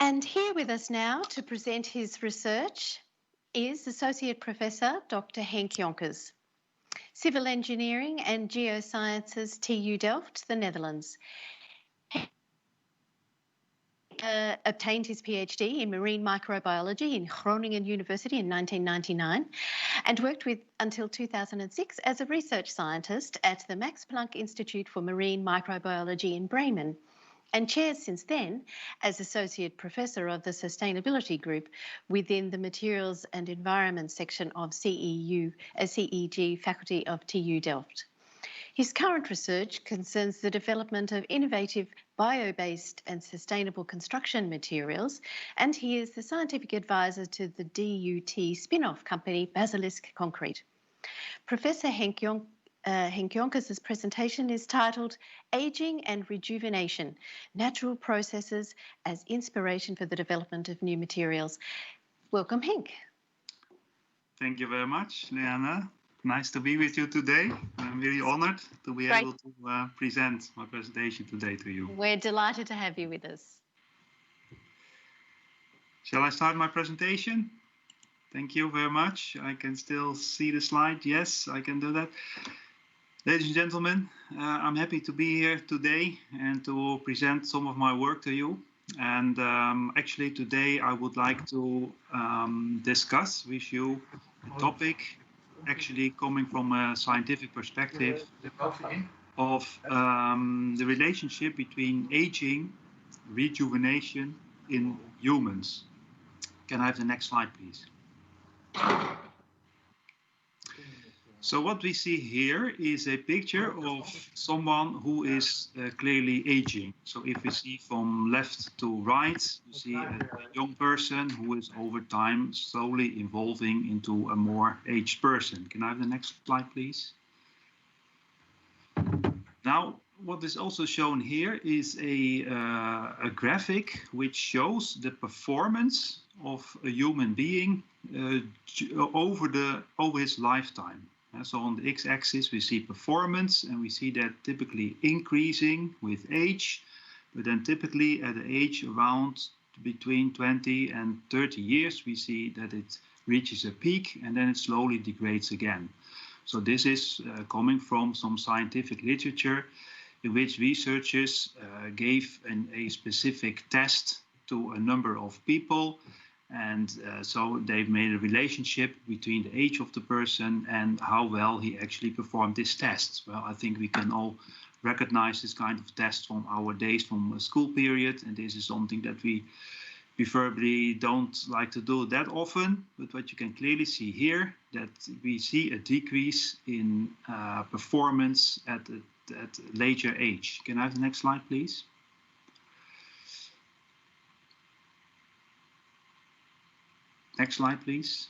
And here with us now to present his research is Associate Professor Dr. Henk Jonkers, Civil Engineering and Geosciences, TU Delft, the Netherlands. Obtained his PhD in marine microbiology in Groningen University in 1999 and worked with until 2006 as a research scientist at the Max Planck Institute for Marine Microbiology in Bremen, and chairs since then as Associate Professor of the Sustainability Group within the Materials and Environment section of CEG faculty of TU Delft. His current research concerns the development of innovative bio-based and sustainable construction materials, and he is the scientific advisor to the DUT spin-off company Basilisk Concrete. Professor Henk Jonkers' presentation is titled Aging and Rejuvenation, Natural Processes as Inspiration for the Development of New Materials. Welcome, Henk. Thank you very much, Leanna. Nice to be with you today. I'm really honored to be able to present my presentation today to you. We're delighted to have you with us. Shall I start my presentation? Thank you very much. I can still see the slide. Yes, I can do that. Ladies and gentlemen, I'm happy to be here today and to present some of my work to you. And actually today I would like to discuss with you a topic actually coming from a scientific perspective of the relationship between aging, rejuvenation in humans. Can I have the next slide, please? So what we see here is a picture of someone who is clearly aging. So if we see from left to right, you see a young person who is over time slowly evolving into a more aged person. Can I have the next slide, please? Now, what is also shown here is a graphic which shows the performance of a human being over his lifetime. So on the x-axis we see performance, and we see that typically increasing with age, but then typically at the age around between 20 and 30 years we see that it reaches a peak and then it slowly degrades again. So this is coming from some scientific literature in which researchers gave a specific test to a number of people. And so they've made a relationship between the age of the person and how well he actually performed this test. Well, I think we can all recognize this kind of test from our days from a school period. And this is something that we preferably don't like to do that often. But what you can clearly see here, that we see a decrease in performance at later age. Can I have the next slide, please? Next slide, please.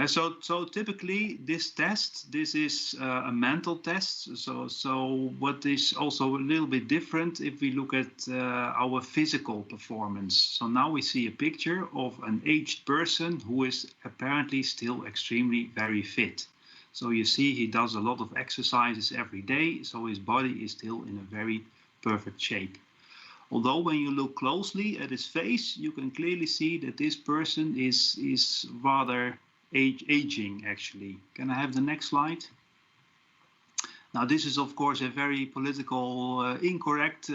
So typically this test, this is a mental test. So what is also a little bit different if we look at our physical performance. So now we see a picture of an aged person who is apparently still extremely very fit. So you see he does a lot of exercises every day, so his body is still in a very perfect shape. Although when you look closely at his face, you can clearly see that this person is rather aging, actually. Can I have the next slide? Now, this is, of course, a very political incorrect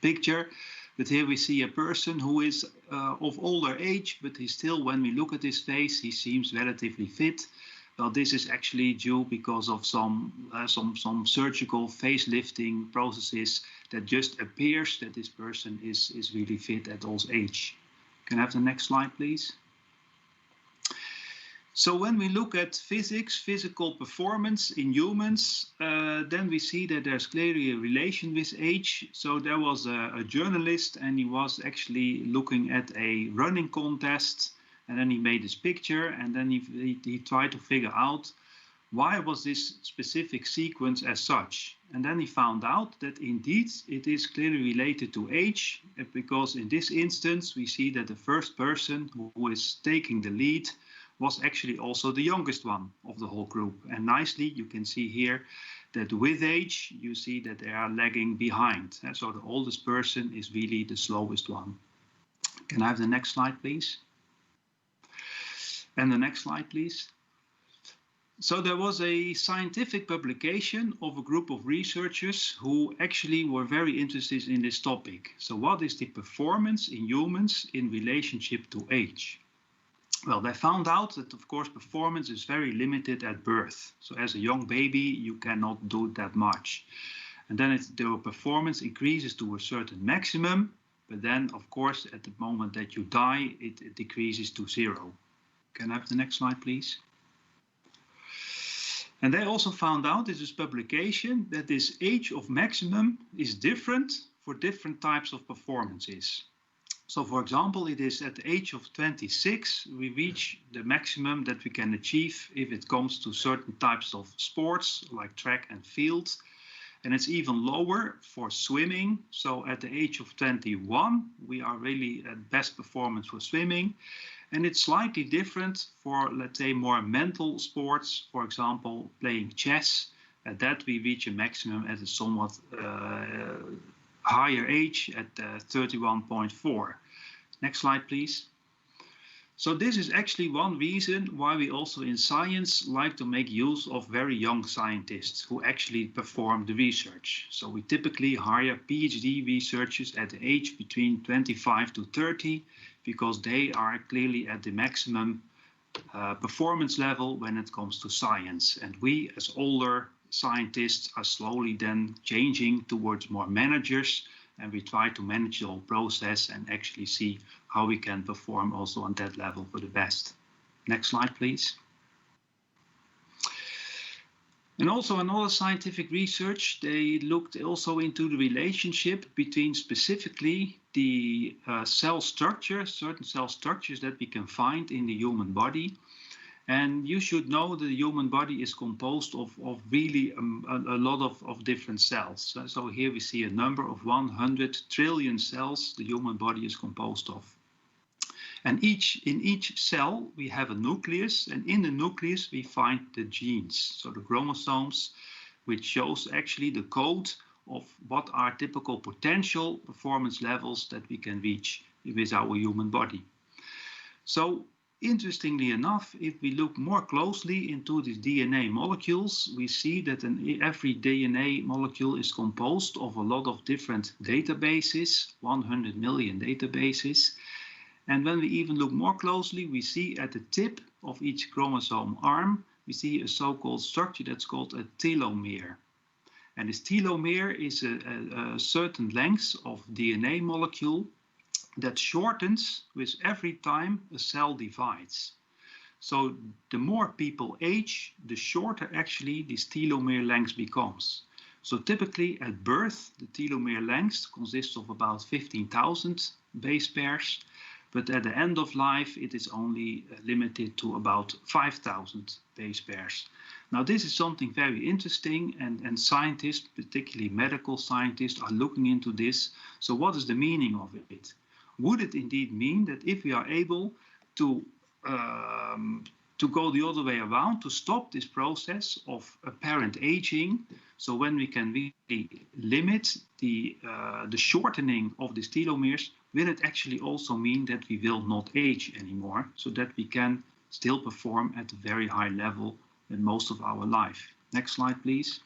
picture. But here we see a person who is of older age, but he still, when we look at his face, he seems relatively fit. Well, this is actually due because of some surgical facelifting processes that just appears that this person is really fit at old age. Can I have the next slide, please? So when we look at physical performance in humans, then we see that there's clearly a relation with age. So there was a journalist, and he was actually looking at a running contest. And then he made this picture, and then he tried to figure out why was this specific sequence as such. And then he found out that indeed it is clearly related to age, because in this instance we see that the first person who is taking the lead was actually also the youngest one of the whole group. And nicely you can see here that with age, you see that they are lagging behind. So the oldest person is really the slowest one. Can I have the next slide, please? And the next slide, please. So there was a scientific publication of a group of researchers who actually were very interested in this topic. So what is the performance in humans in relationship to age? Well, they found out that, of course, performance is very limited at birth. So as a young baby, you cannot do that much. And then the performance increases to a certain maximum. But then, of course, at the moment that you die, it decreases to 0. Can I have the next slide, please? And they also found out, this is publication, that this age of maximum is different for different types of performances. So, for example, it is at the age of 26, we reach the maximum that we can achieve if it comes to certain types of sports, like track and field. And it's even lower for swimming. So at the age of 21, we are really at best performance for swimming. And it's slightly different for, let's say, more mental sports. For example, playing chess. At that, we reach a maximum at a somewhat higher age at 31.4. Next slide, please. So this is actually one reason why we also in science like to make use of very young scientists who actually perform the research. So we typically hire PhD researchers at the age between 25 to 30 because they are clearly at the maximum performance level when it comes to science. And we as older scientists are slowly then changing towards more managers, and we try to manage the whole process and actually see how we can perform also on that level for the best. Next slide, please. And also another scientific research, they looked also into the relationship between specifically the cell structure, certain cell structures that we can find in the human body. And you should know that the human body is composed of really a lot of different cells. So here we see a number of 100 trillion cells the human body is composed of. And in each cell we have a nucleus, and in the nucleus we find the genes, so the chromosomes, which shows actually the code of what are typical potential performance levels that we can reach with our human body. So interestingly enough, if we look more closely into these DNA molecules, we see that every DNA molecule is composed of a lot of different databases, 100 million databases. And when we even look more closely, we see at the tip of each chromosome arm, we see a so-called structure that's called a telomere. And this telomere is a certain length of DNA molecule that shortens with every time a cell divides. So the more people age, the shorter actually this telomere length becomes. So typically at birth, the telomere length consists of about 15,000 base pairs, but at the end of life, it is only limited to about 5,000 base pairs. Now, this is something very interesting, and scientists, particularly medical scientists, are looking into this. So what is the meaning of it? Would it indeed mean that if we are able to go the other way around, to stop this process of apparent aging, so when we can really limit the shortening of these telomeres, will it actually also mean that we will not age anymore, so that we can still perform at a very high level in most of our life? Next slide, please.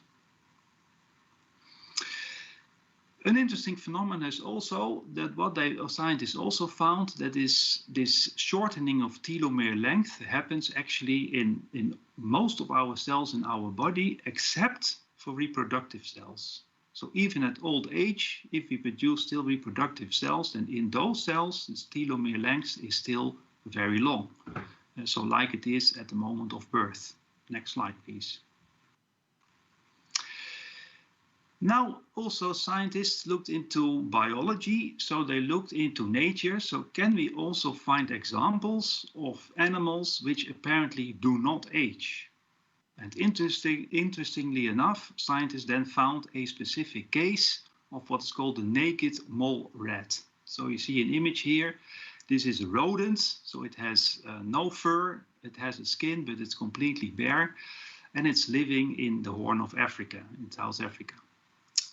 An interesting phenomenon is also that what scientists also found, that is this shortening of telomere length happens actually in most of our cells in our body, except for reproductive cells. So even at old age, if we produce still reproductive cells, then in those cells, this telomere length is still very long. So like it is at the moment of birth. Next slide, please. Now, also scientists looked into biology, so they looked into nature. So can we also find examples of animals which apparently do not age? And interestingly enough, scientists then found a specific case of what's called the naked mole rat. So you see an image here. This is a rodent, so it has no fur, it has a skin, but it's completely bare. and it's living in the Horn of Africa, in South Africa.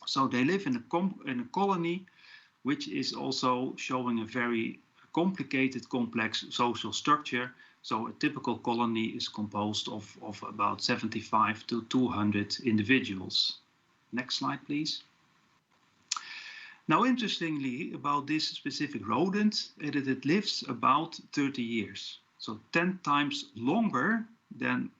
So they live in a colony, which is also showing a very complicated, complex social structure. So a typical colony is composed of about 75 to 200 individuals. Next slide, please. Now, interestingly about this specific rodent, it lives about 30 years. So 10 times longer than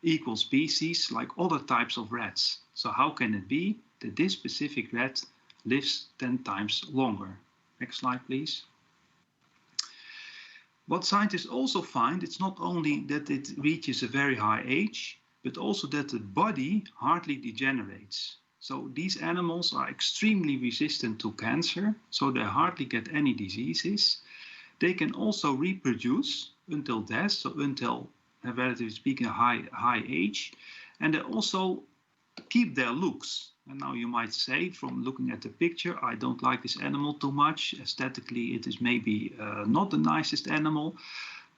equal species like other types of rats. So how can it be that this specific rat lives 10 times longer? Next slide, please. What scientists also find, it's not only that it reaches a very high age, but also that the body hardly degenerates. So these animals are extremely resistant to cancer, so they hardly get any diseases. They can also reproduce until death, so until, relatively speaking, a high age. And they also keep their looks. And now you might say, from looking at the picture, I don't like this animal too much. Aesthetically, it is maybe not the nicest animal.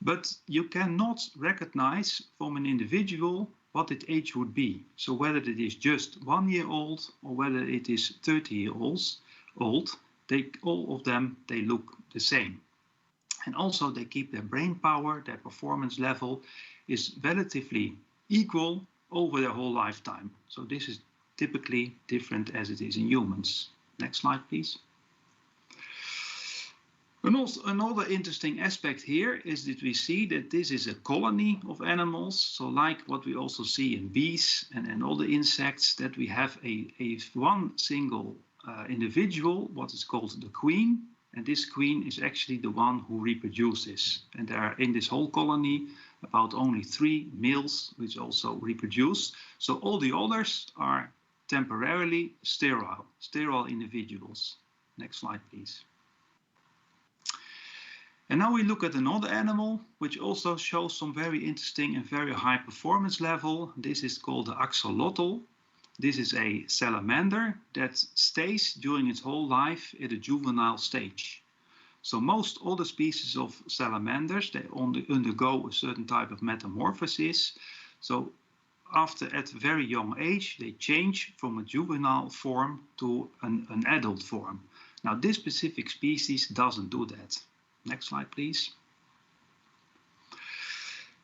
But you cannot recognize from an individual what its age would be. So whether it is just 1 year old or whether it is 30 years old, all of them, they look the same. And also they keep their brain power, their performance level is relatively equal over their whole lifetime. So this is typically different as it is in humans. Next slide, please. And also another interesting aspect here is that we see that this is a colony of animals. So like what we also see in bees and other insects, that we have one single individual, what is called the queen. And this queen is actually the one who reproduces. And there are in this whole colony about only 3 males which also reproduce. So all the others are temporarily sterile individuals. Next slide, please. And now we look at another animal which also shows some very interesting and very high performance level. This is called the axolotl. This is a salamander that stays during its whole life at a juvenile stage. So most other species of salamanders, they undergo a certain type of metamorphosis. So at a very young age, they change from a juvenile form to an adult form. Now this specific species doesn't do that. Next slide, please.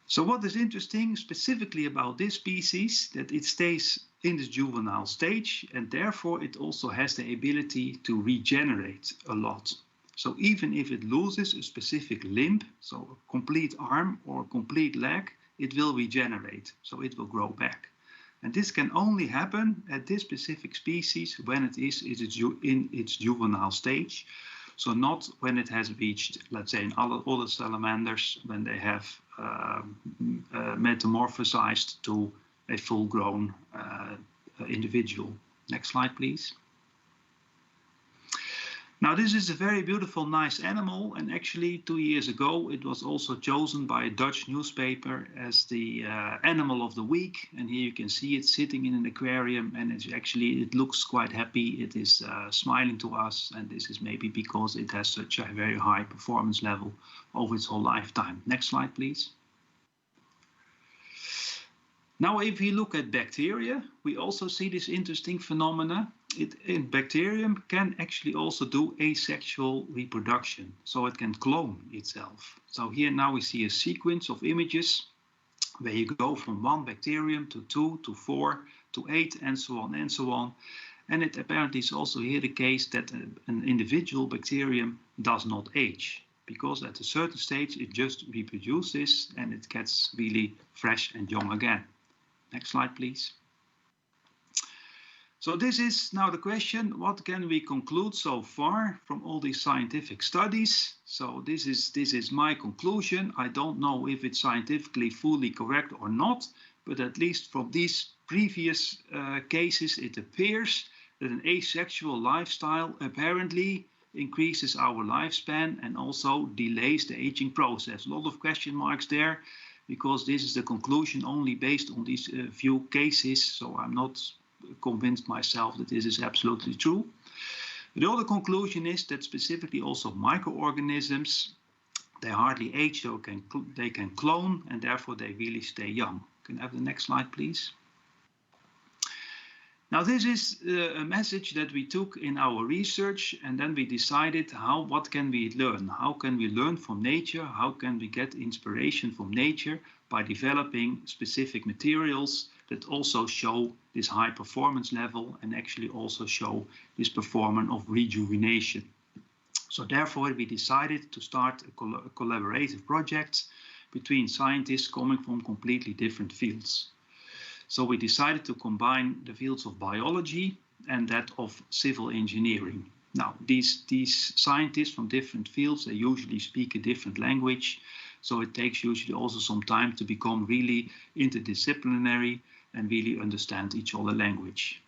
So what is interesting specifically about this species, that it stays in this juvenile stage, and therefore it also has the ability to regenerate a lot. So even if it loses a specific limb, so a complete arm or a complete leg, it will regenerate, so it will grow back. And this can only happen at this specific species when it is in its juvenile stage. So not when it has reached, let's say, in other salamanders, when they have metamorphosized to a full-grown individual. Next slide, please. Now, this is a very beautiful, nice animal, and actually 2 years ago it was also chosen by a Dutch newspaper as the animal of the week. And here you can see it sitting in an aquarium, and it looks quite happy. It is smiling to us, and this is maybe because it has such a very high performance level over its whole lifetime. Next slide, please. Now, if you look at bacteria, we also see this interesting phenomena. Bacterium can actually also do asexual reproduction, so it can clone itself. So here now we see a sequence of images where you go from 1 bacterium to 2 to 4 to 8 and so on and so on. And it apparently is also here the case that an individual bacterium does not age, because at a certain stage it just reproduces and it gets really fresh and young again. Next slide, please. So this is now the question, what can we conclude so far from all these scientific studies? So this is my conclusion. I don't know if it's scientifically fully correct or not, but at least from these previous cases, it appears that an asexual lifestyle apparently increases our lifespan and also delays the aging process. A lot of question marks there, because this is the conclusion only based on these few cases, so I'm not convinced myself that this is absolutely true. The other conclusion is that specifically also microorganisms, they hardly age, so they can clone, and therefore they really stay young. Can I have the next slide, please? Now, this is a message that we took in our research, and then we decided what can we learn? How can we learn from nature? How can we get inspiration from nature by developing specific materials that also show this high performance level and actually also show this performance of rejuvenation? So therefore, we decided to start a collaborative project between scientists coming from completely different fields. So we decided to combine the fields of biology and that of civil engineering. Now, these scientists from different fields, they usually speak a different language. So it takes usually also some time to become really interdisciplinary and really understand each other's language.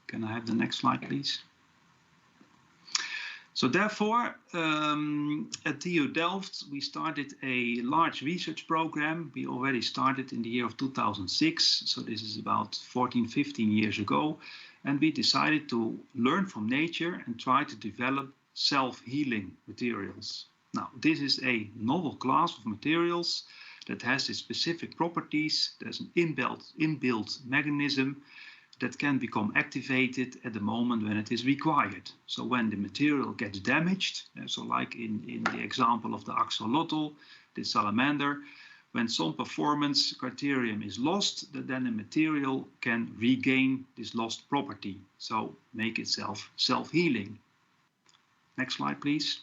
Can I have the next slide, please? So therefore, at TU Delft, we started a large research program. We already started in the year of 2006. So this is about 14, 15 years ago. And we decided to learn from nature and try to develop self-healing materials. Now, this is a novel class of materials that has its specific properties. There's an inbuilt mechanism that can become activated at the moment when it is required. So when the material gets damaged, so like in the example of the axolotl, the salamander, when some performance criterion is lost, then the material can regain this lost property, so make itself self-healing. Next slide, please.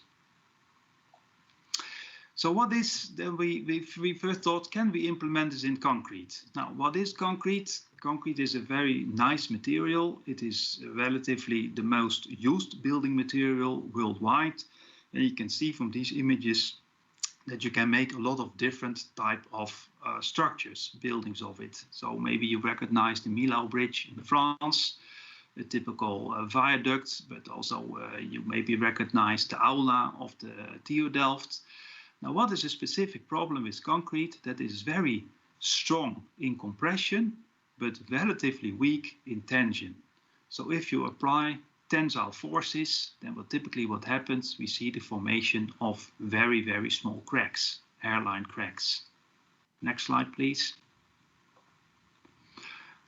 So what is, then we first thought, can we implement this in concrete? Now, what is concrete? Concrete is a very nice material. It is relatively the most used building material worldwide. And you can see from these images that you can make a lot of different type of structures, buildings of it. So maybe you recognize the Millau Bridge in France, a typical viaduct, but also you maybe recognize the aula of the TU Delft. Now, what is a specific problem with concrete? That is very strong in compression, but relatively weak in tension. So if you apply tensile forces, then typically what happens, we see the formation of very, very small cracks, hairline cracks. Next slide, please.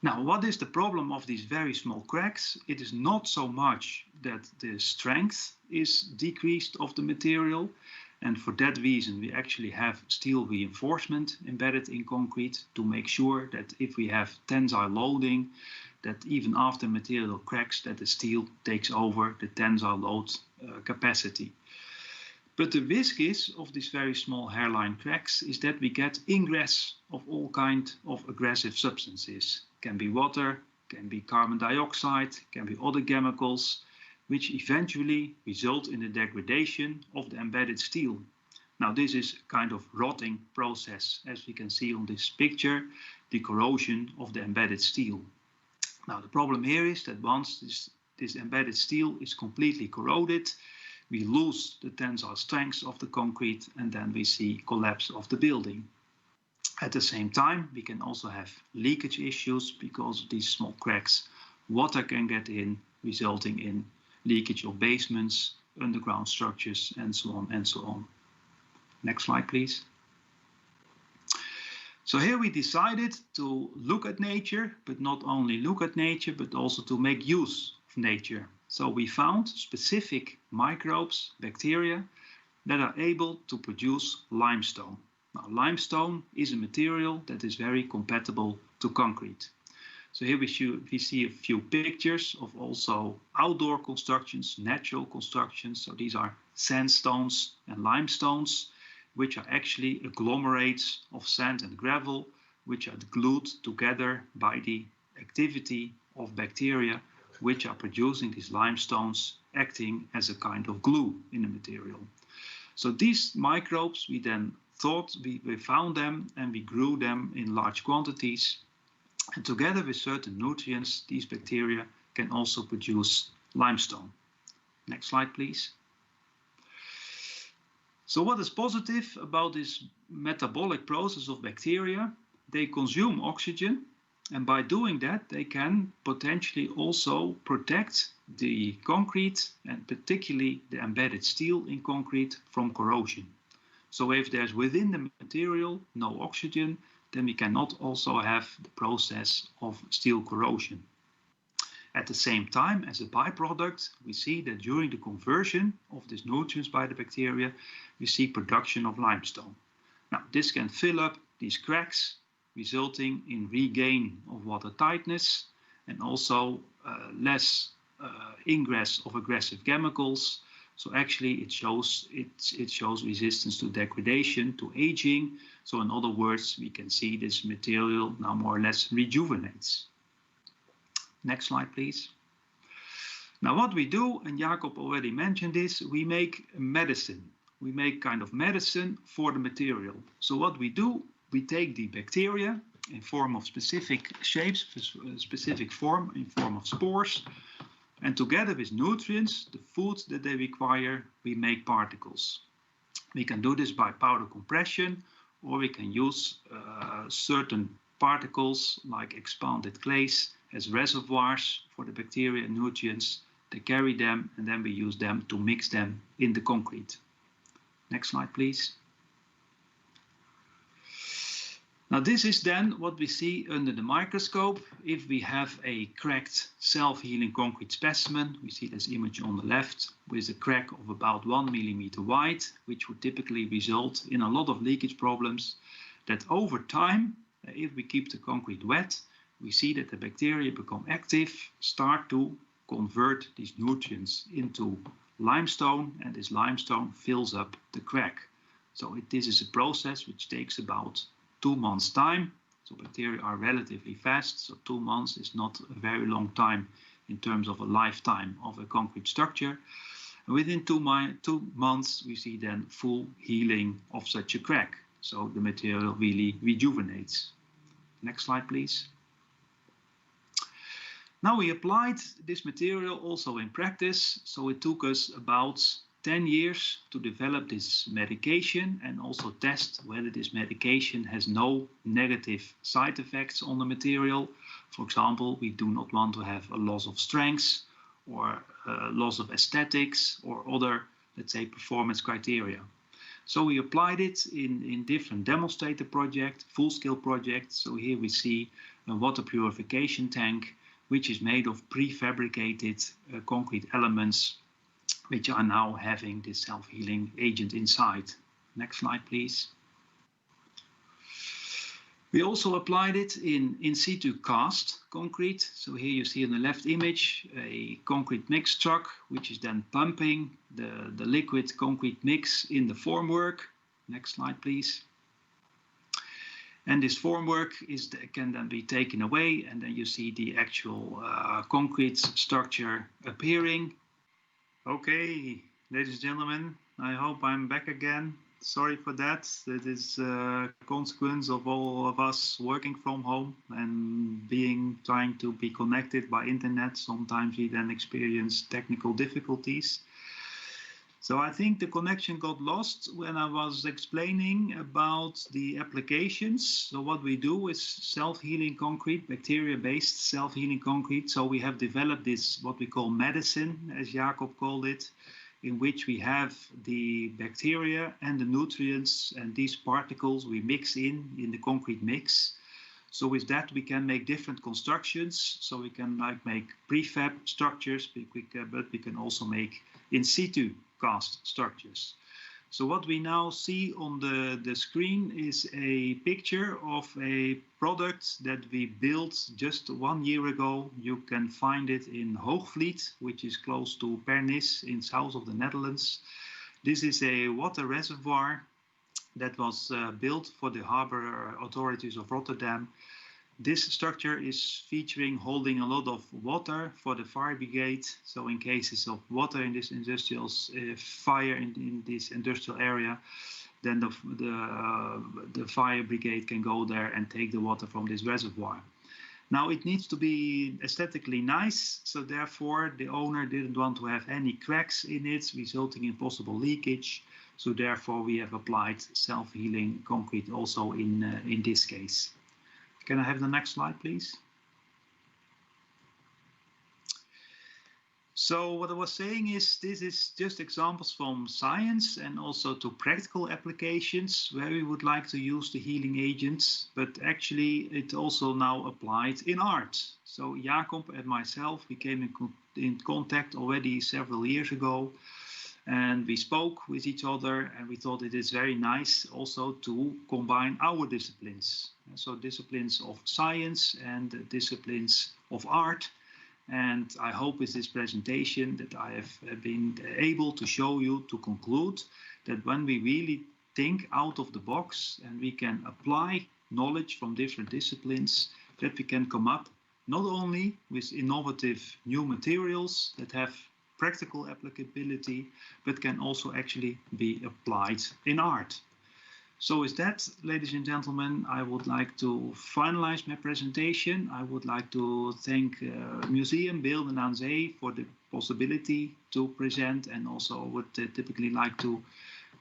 Now, what is the problem of these very small cracks? It is not so much that the strength is decreased of the material, and for that reason, we actually have steel reinforcement embedded in concrete to make sure that if we have tensile loading, that even after material cracks, that the steel takes over the tensile load capacity. But the risk is of these very small hairline cracks is that we get ingress of all kinds of aggressive substances. Can be water, can be carbon dioxide, can be other chemicals, which eventually result in the degradation of the embedded steel. Now, this is a kind of rotting process, as we can see on this picture, the corrosion of the embedded steel. Now, the problem here is that once this embedded steel is completely corroded, we lose the tensile strength of the concrete, and then we see collapse of the building. At the same time, we can also have leakage issues because of these small cracks. Water can get in, resulting in leakage of basements, underground structures, and so on and so on. Next slide, please. So here we decided to look at nature, but not only look at nature, but also to make use of nature. So we found specific microbes, bacteria, that are able to produce limestone. Now, limestone is a material that is very compatible to concrete. So here we see a few pictures of also outdoor constructions, natural constructions. So these are sandstones and limestones, which are actually agglomerates of sand and gravel, which are glued together by the activity of bacteria, which are producing these limestones, acting as a kind of glue in the material. So these microbes, we then thought, we found them and we grew them in large quantities. And together with certain nutrients, these bacteria can also produce limestone. Next slide, please. So what is positive about this metabolic process of bacteria? They consume oxygen, and by doing that, they can potentially also protect the concrete, and particularly the embedded steel in concrete, from corrosion. So if there's within the material no oxygen, then we cannot also have the process of steel corrosion. At the same time, as a byproduct, we see that during the conversion of these nutrients by the bacteria, we see production of limestone. Now, this can fill up these cracks, resulting in regain of water tightness and also less ingress of aggressive chemicals. So actually it shows resistance to degradation, to aging. So in other words, we can see this material now more or less rejuvenates. Next slide, please. Now what we do, and Jacob already mentioned this, we make medicine. We make kind of medicine for the material. So what we do, we take the bacteria in form of specific shapes, specific form, in form of spores, and together with nutrients, the food that they require, we make particles. We can do this by powder compression, or we can use certain particles like expanded clays as reservoirs for the bacteria and nutrients. They carry them, and then we use them to mix them in the concrete. Next slide, please. Now this is then what we see under the microscope. If we have a cracked self-healing concrete specimen, we see this image on the left with a crack of about 1 millimeter wide, which would typically result in a lot of leakage problems, that over time, if we keep the concrete wet, we see that the bacteria become active, start to convert these nutrients into limestone, and this limestone fills up the crack. So this is a process which takes about 2 months' time. So bacteria are relatively fast, so 2 months is not a very long time in terms of a lifetime of a concrete structure. And within 2 months, we see then full healing of such a crack. So the material really rejuvenates. Next slide, please. Now we applied this material also in practice, so it took us about 10 years to develop this medication and also test whether this medication has no negative side effects on the material. For example, we do not want to have a loss of strength or loss of aesthetics or other, let's say, performance criteria. So we applied it in different demonstrator projects, full-scale projects. So here we see a water purification tank, which is made of prefabricated concrete elements, which are now having this self-healing agent inside. Next slide, please. We also applied it in situ cast concrete. So here you see in the left image a concrete mix truck, which is then pumping the liquid concrete mix in the formwork. Next slide, please. And this formwork can then be taken away, and then you see the actual concrete structure appearing. Okay, ladies and gentlemen, I hope I'm back again. Sorry for that. That is a consequence of all of us working from home and trying to be connected by internet. Sometimes we then experience technical difficulties. So I think the connection got lost when I was explaining about the applications. So what we do is self-healing concrete, bacteria-based self-healing concrete. So we have developed this, what we call medicine, as Jacob called it, in which we have the bacteria and the nutrients and these particles we mix in the concrete mix. So with that we can make different constructions. So we can make prefab structures, but we can also make in situ cast structures. So what we now see on the screen is a picture of a product that we built just 1 year ago. You can find it in Hoogvliet, which is close to Pernis in south of the Netherlands. This is a water reservoir that was built for the harbor authorities of Rotterdam. This structure is holding a lot of water for the fire brigade. So in cases of water in this industrial fire in this industrial area, then the fire brigade can go there and take the water from this reservoir. Now it needs to be aesthetically nice, so therefore the owner didn't want to have any cracks in it, resulting in possible leakage. So therefore we have applied self-healing concrete also in this case. Can I have the next slide, please? So what I was saying is this is just examples from science and also to practical applications where we would like to use the healing agents, but actually it also now applied in art. So Jacob and myself, we came in contact already several years ago, and we spoke with each other, and we thought it is very nice also to combine our disciplines. So disciplines of science and disciplines of art. And I hope with this presentation that I have been able to show you, to conclude that when we really think out of the box and we can apply knowledge from different disciplines, that we can come up not only with innovative new materials that have practical applicability, but can also actually be applied in art. So with that, ladies and gentlemen, I would like to finalize my presentation. I would like to thank Museum Beelden Aan Zee for the possibility to present, and also would typically like to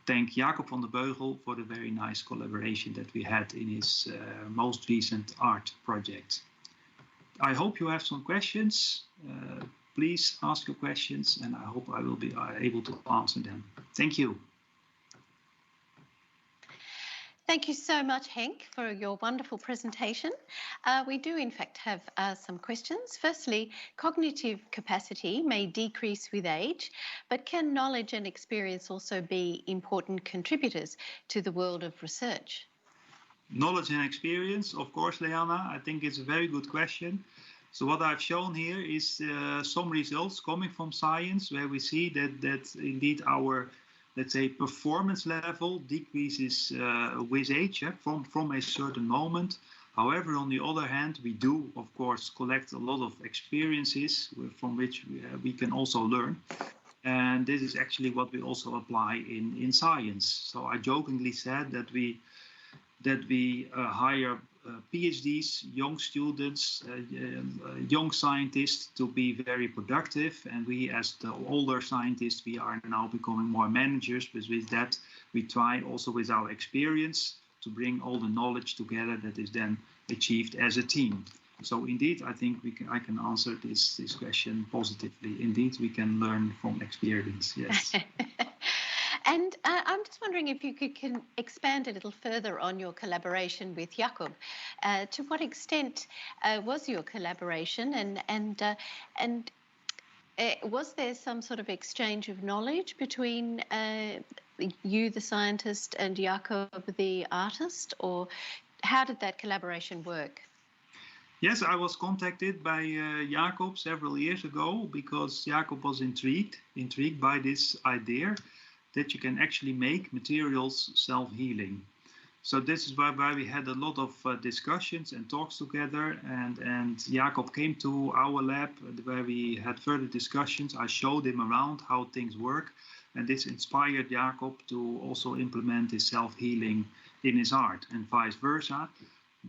thank Jacob van der Beugel for the very nice collaboration that we had in his most recent art project. I hope you have some questions. Please ask your questions, and I hope I will be able to answer them. Thank you. Thank you so much, Henk, for your wonderful presentation. We do, in fact, have some questions. Firstly, cognitive capacity may decrease with age, but can knowledge and experience also be important contributors to the world of research? Knowledge and experience, of course, Leanna. I think it's a very good question. So what I've shown here is some results coming from science where we see that indeed our, let's say, performance level decreases with age from a certain moment. However, on the other hand, we do, of course, collect a lot of experiences from which we can also learn. And this is actually what we also apply in science. So I jokingly said that we hire PhDs, young students, young scientists to be very productive. And we, as the older scientists, we are now becoming more managers. But with that, we try also with our experience to bring all the knowledge together that is then achieved as a team. So indeed, I think I can answer this question positively. Indeed, we can learn from experience, yes. And I'm just wondering if you can expand a little further on your collaboration with Jacob. To what extent was your collaboration, and was there some sort of exchange of knowledge between you, the scientist, and Jacob, the artist, or how did that collaboration work? Yes, I was contacted by Jacob several years ago because Jacob was intrigued by this idea that you can actually make materials self-healing. So this is why we had a lot of discussions and talks together, and Jacob came to our lab where we had further discussions. I showed him around how things work, and this inspired Jacob to also implement this self-healing in his art, and vice versa.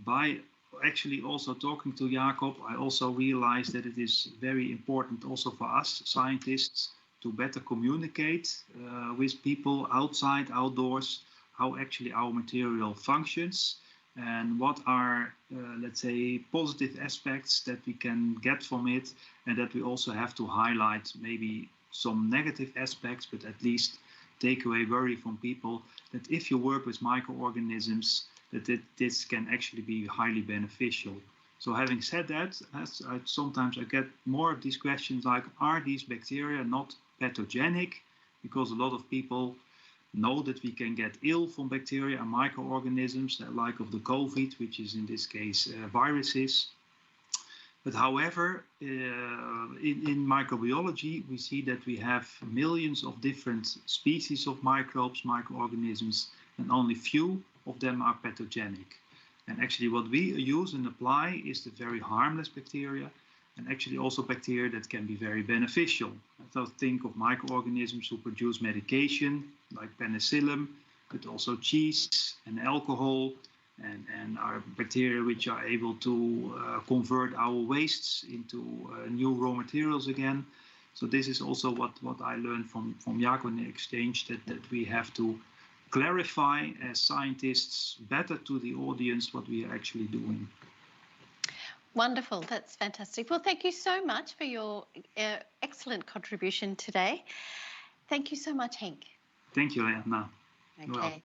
By actually also talking to Jacob, I also realized that it is very important also for us scientists to better communicate with people outside, outdoors, how actually our material functions and what are, let's say, positive aspects that we can get from it, and that we also have to highlight maybe some negative aspects, but at least take away worry from people that if you work with microorganisms, that this can actually be highly beneficial. So having said that, sometimes I get more of these questions like, are these bacteria not pathogenic? Because a lot of people know that we can get ill from bacteria and microorganisms, like of the COVID, which is in this case viruses. But however, in microbiology, we see that we have millions of different species of microbes, microorganisms, and only few of them are pathogenic. And actually what we use and apply is the very harmless bacteria, and actually also bacteria that can be very beneficial. So think of microorganisms who produce medication, like penicillin, but also cheese and alcohol, and our bacteria which are able to convert our wastes into new raw materials again. So this is also what I learned from Jacob in the exchange, that we have to clarify as scientists better to the audience what we are actually doing. Wonderful. That's fantastic. Well, thank you so much for your excellent contribution today. Thank you so much, Henk. Thank you, Leanna. Okay.